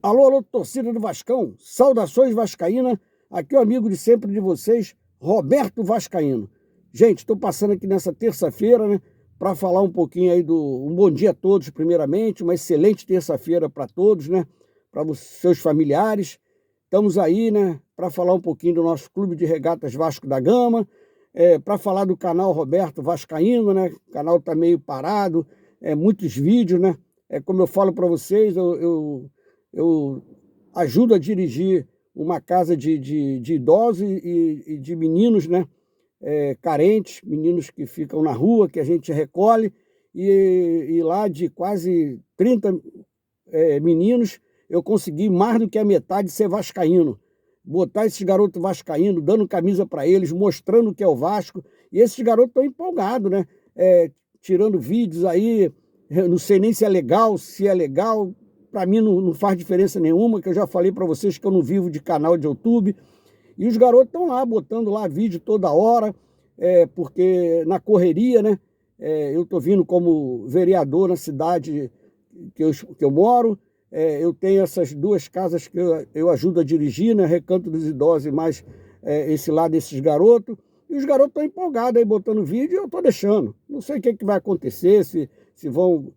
Alô, alô, torcida do Vascão, saudações vascaína, aqui é o amigo de sempre de vocês, Roberto Vascaíno. Gente, estou passando aqui nessa terça-feira, né, para falar um pouquinho aí um bom dia a todos, primeiramente, uma excelente terça-feira para todos, né, para os seus familiares. Estamos aí, né, para falar um pouquinho do nosso Clube de Regatas Vasco da Gama, para falar do canal Roberto Vascaíno, né, o canal está meio parado, muitos vídeos, né, como eu falo para vocês, eu ajudo a dirigir uma casa de idosos e de meninos, né, carentes, meninos que ficam na rua, que a gente recolhe, e lá de quase 30 meninos, eu consegui mais do que a metade ser vascaíno. Botar esses garotos vascaínos, dando camisa para eles, mostrando o que é o Vasco, e esses garotos estão empolgados, né? Tirando vídeos aí, não sei nem se é legal, para mim não faz diferença nenhuma, que eu já falei para vocês que eu não vivo de canal de YouTube. E os garotos estão lá, botando lá vídeo toda hora, porque na correria, né? Eu estou vindo como vereador na cidade que eu moro, eu tenho essas duas casas que eu ajudo a dirigir, né? Recanto dos Idosos e mais esse lado desses garotos. E os garotos estão empolgados aí, botando vídeo, e eu estou deixando. Não sei o que vai acontecer, se vão...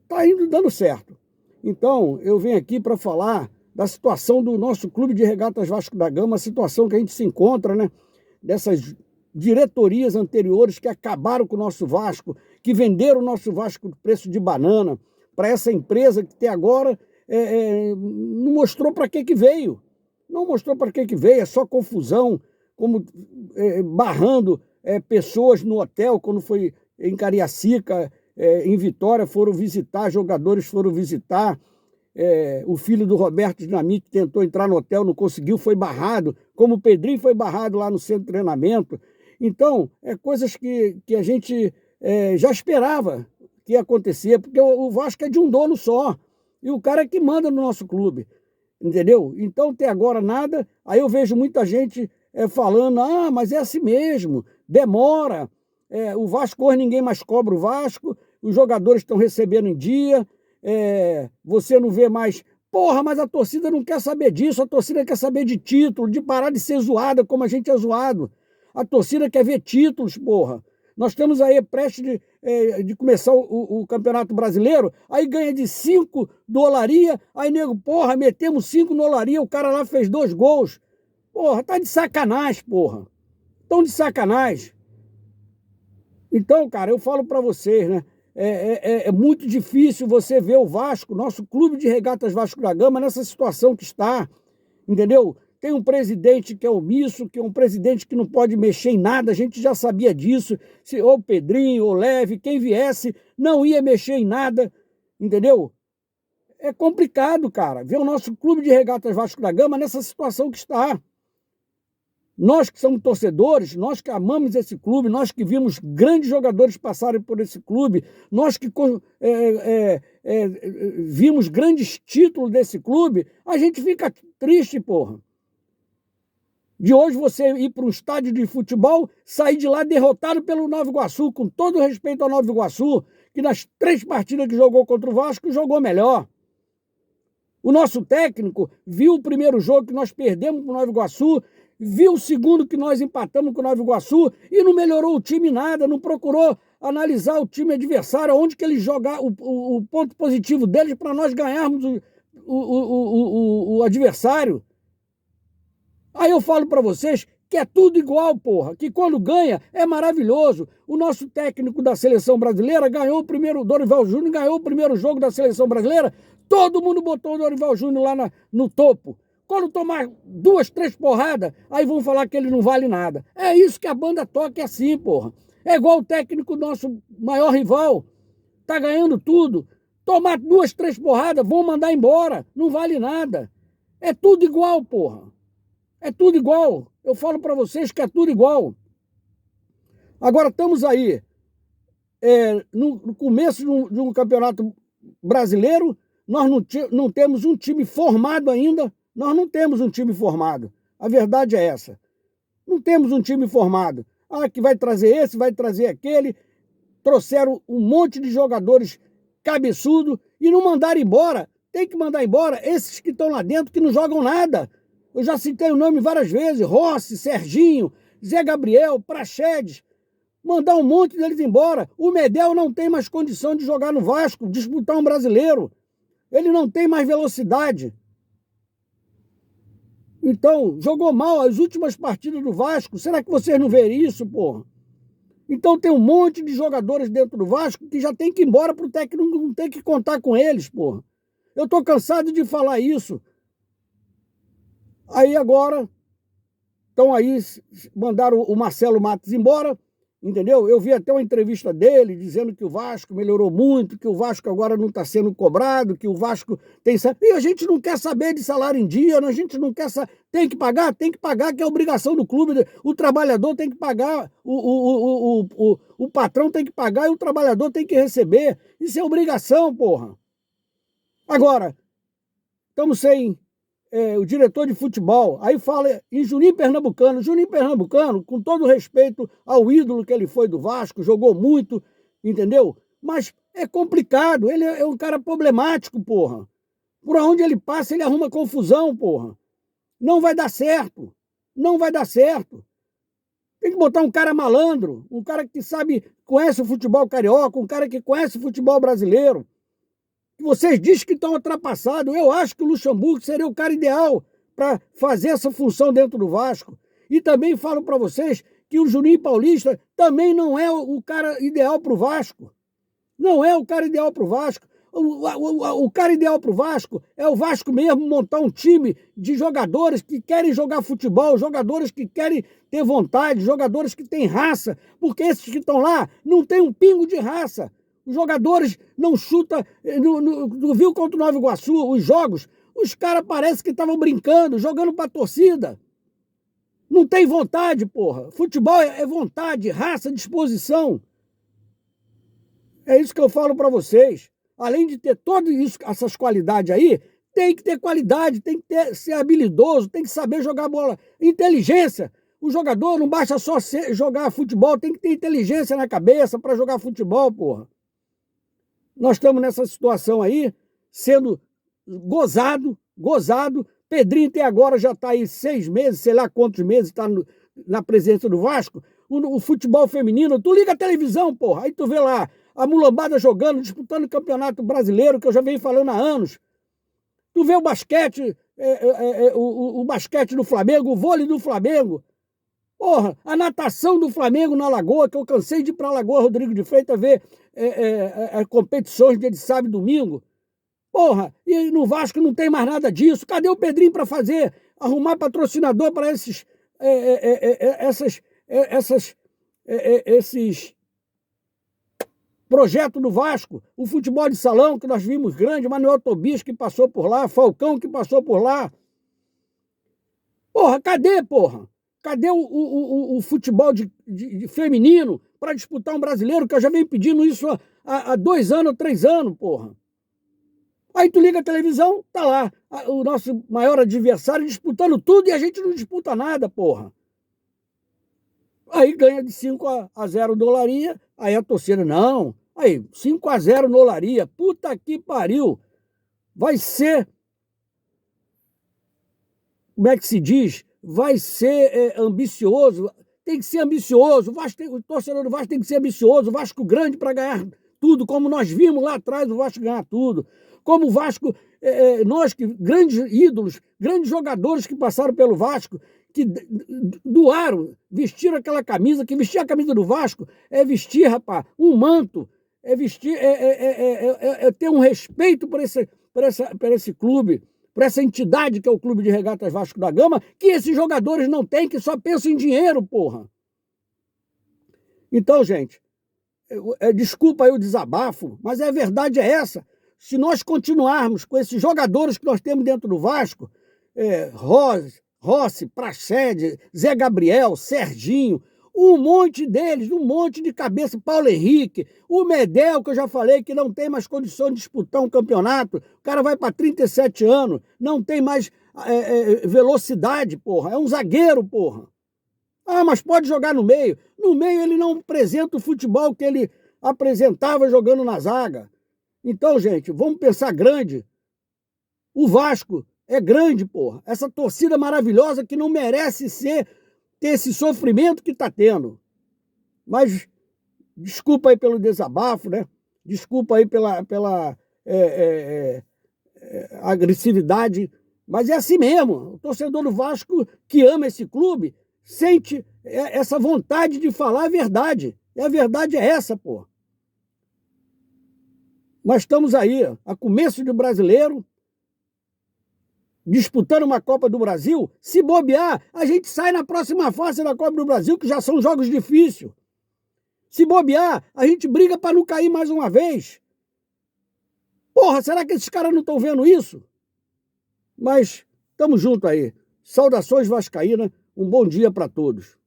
Tá indo dando certo. Então, eu venho aqui para falar da situação do nosso Clube de Regatas Vasco da Gama, a situação que a gente se encontra, né? Dessas diretorias anteriores que acabaram com o nosso Vasco, que venderam o nosso Vasco por preço de banana, para essa empresa que até agora não mostrou para que veio. Não mostrou para que veio, é só confusão, como barrando pessoas no hotel, quando foi em Cariacica, em Vitória, foram visitar, jogadores foram visitar, o filho do Roberto Dinamite tentou entrar no hotel, não conseguiu, foi barrado, como o Pedrinho foi barrado lá no centro de treinamento. Então, coisas que a gente já esperava que ia acontecer, porque o Vasco é de um dono só, e o cara é que manda no nosso clube, entendeu? Então, até agora nada, aí eu vejo muita gente falando, mas é assim mesmo, demora, o Vasco hoje ninguém mais cobra o Vasco, os jogadores estão recebendo em dia, você não vê mais... Porra, mas a torcida não quer saber disso, a torcida quer saber de título, de parar de ser zoada como a gente é zoado. A torcida quer ver títulos, porra. Nós estamos aí prestes de começar o Campeonato Brasileiro, aí ganha de 5 do Olaria, aí nego, porra, metemos 5 no Olaria, o cara lá fez 2 gols. Porra, tá de sacanagem, porra. Tão de sacanagem. Então, cara, eu falo para vocês, né? É muito difícil você ver o Vasco, nosso Clube de Regatas Vasco da Gama, nessa situação que está, entendeu? Tem um presidente que é omisso, que é um presidente que não pode mexer em nada, a gente já sabia disso, se ou Pedrinho, ou Leve, quem viesse, não ia mexer em nada, entendeu? É complicado, cara, ver o nosso Clube de Regatas Vasco da Gama nessa situação que está. Nós que somos torcedores, nós que amamos esse clube, nós que vimos grandes jogadores passarem por esse clube, nós que vimos grandes títulos desse clube, a gente fica triste, porra. De hoje você ir para um estádio de futebol, sair de lá derrotado pelo Nova Iguaçu, com todo respeito ao Nova Iguaçu, que nas 3 partidas que jogou contra o Vasco, jogou melhor. O nosso técnico viu o primeiro jogo que nós perdemos para o Nova Iguaçu, viu o segundo que nós empatamos com o Nova Iguaçu e não melhorou o time nada, não procurou analisar o time adversário, onde que eles jogaram, o ponto positivo deles para nós ganharmos o adversário. Aí eu falo para vocês que é tudo igual, porra, que quando ganha é maravilhoso. O nosso técnico da seleção brasileira ganhou o primeiro, Dorival Júnior ganhou o primeiro jogo da seleção brasileira, todo mundo botou o Dorival Júnior lá no topo. Quando tomar 2, 3 porradas, aí vão falar que ele não vale nada. É isso que a banda toca, é assim, porra. É igual o técnico nosso maior rival, tá ganhando tudo. Tomar 2, 3 porradas, vão mandar embora, não vale nada. É tudo igual, porra. É tudo igual. Eu falo para vocês que é tudo igual. Agora estamos aí, no começo de um campeonato brasileiro, nós não temos um time formado ainda. Nós não temos um time formado. A verdade é essa. Não temos um time formado. Que vai trazer esse, vai trazer aquele. Trouxeram um monte de jogadores cabeçudo e não mandaram embora tem que mandar embora esses que estão lá dentro, que não jogam nada. Eu já citei o nome várias vezes, Rossi, Serginho, Zé Gabriel, Praxedes. Mandar um monte deles embora. O Medel não tem mais condição de jogar no Vasco, disputar um brasileiro. Ele não tem mais velocidade. Então, jogou mal as últimas partidas do Vasco. Será que vocês não veem isso, porra? Então tem um monte de jogadores dentro do Vasco que já tem que ir embora pro técnico não ter que contar com eles, porra. Eu tô cansado de falar isso. Aí agora, estão aí, mandaram o Marcelo Matos embora, entendeu? Eu vi até uma entrevista dele dizendo que o Vasco melhorou muito, que o Vasco agora não está sendo cobrado, que o Vasco tem... E a gente não quer saber de salário em dia, a gente não quer saber... Tem que pagar, que é obrigação do clube. O trabalhador tem que pagar, o patrão tem que pagar e o trabalhador tem que receber. Isso é obrigação, porra. Agora, estamos sem... o diretor de futebol, aí fala em Juninho Pernambucano. Juninho Pernambucano, com todo respeito ao ídolo que ele foi do Vasco, jogou muito, entendeu? Mas é complicado, ele é um cara problemático, porra. Por onde ele passa, ele arruma confusão, porra. Não vai dar certo, não vai dar certo. Tem que botar um cara malandro, um cara que sabe, conhece o futebol carioca, um cara que conhece o futebol brasileiro. Vocês dizem que estão ultrapassados. Eu acho que o Luxemburgo seria o cara ideal para fazer essa função dentro do Vasco. E também falo para vocês que o Juninho Paulista também não é o cara ideal para o Vasco. Não é o cara ideal para o Vasco. O cara ideal para o Vasco é o Vasco mesmo montar um time de jogadores que querem jogar futebol, jogadores que querem ter vontade, jogadores que têm raça, porque esses que estão lá não têm um pingo de raça. Os jogadores não chutam. No viu contra o Nova Iguaçu, os jogos, os caras parecem que estavam brincando, jogando para a torcida. Não tem vontade, porra. Futebol é vontade, raça, disposição. É isso que eu falo para vocês. Além de ter todas essas qualidades aí, tem que ter qualidade, tem que ser habilidoso, tem que saber jogar bola. Inteligência. O jogador não basta só jogar futebol, tem que ter inteligência na cabeça para jogar futebol, porra. Nós estamos nessa situação aí, sendo gozado. Pedrinho até agora já está aí 6 meses, sei lá quantos meses está na presença do Vasco. O futebol feminino, tu liga a televisão, porra, aí tu vê lá a mulambada jogando, disputando o campeonato brasileiro, que eu já venho falando há anos. Tu vê o basquete, o basquete do Flamengo, o vôlei do Flamengo. Porra, a natação do Flamengo na Lagoa, que eu cansei de ir para a Lagoa Rodrigo de Freitas ver competições de sábado e domingo. Porra, e no Vasco não tem mais nada disso. Cadê o Pedrinho para fazer? Arrumar patrocinador para esses projetos do Vasco. O futebol de salão que nós vimos grande, Manuel Tobias que passou por lá, Falcão que passou por lá. Porra, cadê, porra? Cadê o futebol de feminino para disputar um brasileiro, que eu já venho pedindo isso há 2 anos, 3 anos, porra. Aí tu liga a televisão, tá lá o nosso maior adversário disputando tudo e a gente não disputa nada, porra. Aí ganha de 5-0 no Olaria, aí a torcida, não. Aí, 5-0 no Olaria, puta que pariu. Vai ser, como é que se diz? Vai ser ambicioso, tem que ser ambicioso, o torcedor do Vasco tem que ser ambicioso, o Vasco grande para ganhar tudo, como nós vimos lá atrás o Vasco ganhar tudo, como o Vasco, nós que grandes ídolos, grandes jogadores que passaram pelo Vasco, que doaram, vestiram aquela camisa, que vestir a camisa do Vasco é vestir, rapaz, um manto, é vestir, ter um respeito por esse clube, por essa entidade que é o Clube de Regatas Vasco da Gama, que esses jogadores não têm, que só pensam em dinheiro, porra. Então, gente, desculpa aí o desabafo, mas a verdade é essa. Se nós continuarmos com esses jogadores que nós temos dentro do Vasco, Rossi, Praxedes, Zé Gabriel, Serginho, um monte deles, um monte de cabeça, Paulo Henrique, o Medel, que eu já falei que não tem mais condição de disputar um campeonato, o cara vai para 37 anos, não tem mais velocidade, porra, é um zagueiro, porra. Ah, mas pode jogar no meio. No meio ele não apresenta o futebol que ele apresentava jogando na zaga. Então, gente, vamos pensar grande. O Vasco é grande, porra. Essa torcida maravilhosa que não merece ter esse sofrimento que está tendo. Mas desculpa aí pelo desabafo, né? Desculpa aí pela agressividade, mas é assim mesmo. O torcedor do Vasco que ama esse clube sente essa vontade de falar a verdade. E a verdade é essa, pô. Nós estamos aí, a começo de brasileiro, disputando uma Copa do Brasil. Se bobear, a gente sai na próxima fase da Copa do Brasil, que já são jogos difíceis. Se bobear, a gente briga para não cair mais uma vez. Porra, será que esses caras não estão vendo isso? Mas estamos juntos aí. Saudações vascaínas, um bom dia para todos.